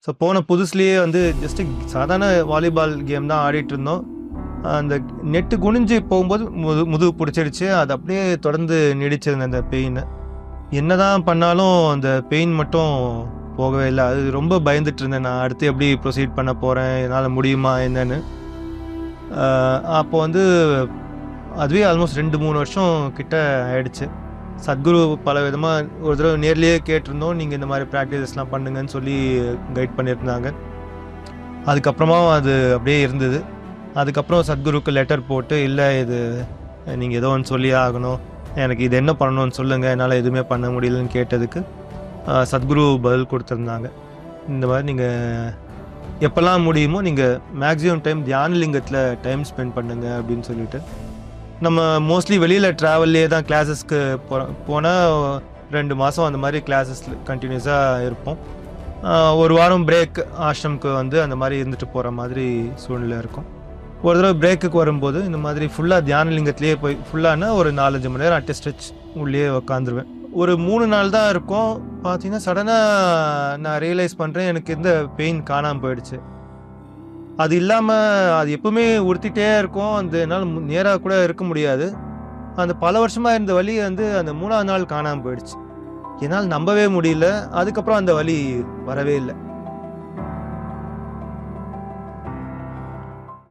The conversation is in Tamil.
ஸோ போன புதுசுலேயே வந்து ஜஸ்ட்டு சாதாரண வாலிபால் கேம் தான் ஆடிட்டு இருந்தோம். அந்த நெட்டு குனிஞ்சு போகும்போது முதுகு பிடிச்சிடுச்சு. அது அப்படியே தொடர்ந்து நீடிச்சிருந்த அந்த பெயின். என்னதான் பண்ணாலும் அந்த பெயின் மட்டும் போகவே இல்லை. அது ரொம்ப பயந்துட்டு இருந்தேன். நான் அடுத்து எப்படி ப்ரொசீட் பண்ண போகிறேன், என்னால் முடியுமா என்னன்னு. அப்போ வந்து அதுவே ஆல்மோஸ்ட் 2-3 வருஷம் கிட்ட ஆயிடுச்சு. சத்குரு பல விதமாக ஒரு தடவை நேர்லேயே கேட்டிருந்தோம். நீங்கள் இந்த மாதிரி ப்ராக்டிசஸ்லாம் பண்ணுங்கன்னு சொல்லி கைட் பண்ணியிருந்தாங்க. அதுக்கப்புறமா அது அப்படியே இருந்தது. அதுக்கப்புறம் சத்குருக்கு லெட்டர் போட்டு, இல்லை இது நீங்கள் ஏதோ ஒன்று சொல்லியே ஆகணும், எனக்கு இது என்ன பண்ணணும்னு சொல்லுங்கள், என்னால் எதுவுமே பண்ண முடியலன்னு கேட்டதுக்கு சத்குரு பதில் கொடுத்துருந்தாங்க. இந்த மாதிரி நீங்கள் எப்போல்லாம் முடியுமோ நீங்கள் மேக்ஸிமம் டைம் தியானலிங்கத்தில் டைம் ஸ்பெண்ட் பண்ணுங்க அப்படின்னு சொல்லிட்டு. நம்ம மோஸ்ட்லி வெளியில் ட்ராவல்லே தான் கிளாஸஸ்க்கு போனால் 2 மாதம் அந்த மாதிரி கிளாஸஸ் கண்டினியூஸாக இருப்போம். ஒரு வாரம் பிரேக் ஆஷ்ரமுக்கு வந்து அந்த மாதிரி இருந்துட்டு போகிற மாதிரி சூழ்நிலை இருக்கும். ஒரு தடவை பிரேக்குக்கு வரும்போது இந்த மாதிரி ஃபுல்லாக தியானலிங்கத்திலே போய் ஃபுல்லானா ஒரு 4-5 மணி நேரம் அட்டஸ்டச் உள்ளே உக்காந்துருவேன். ஒரு 3 நாள் தான் இருக்கும். பார்த்தீங்கன்னா சடனாக நான் ரியலைஸ் பண்ணுறேன், எனக்கு இந்த பெயின் காணாமல் போயிடுச்சு. அது இல்லாமல் அது எப்பவுமே உறுத்திட்டே இருக்கும். அந்த என்னால் நேராக கூட இருக்க முடியாது. அந்த பல வருஷமாக இருந்த வலி வந்து அந்த 3ஆவது நாள் காணாமல் போயிடுச்சு. என்னால் நம்பவே முடியல. அதுக்கப்புறம் அந்த வலி வரவே இல்லை.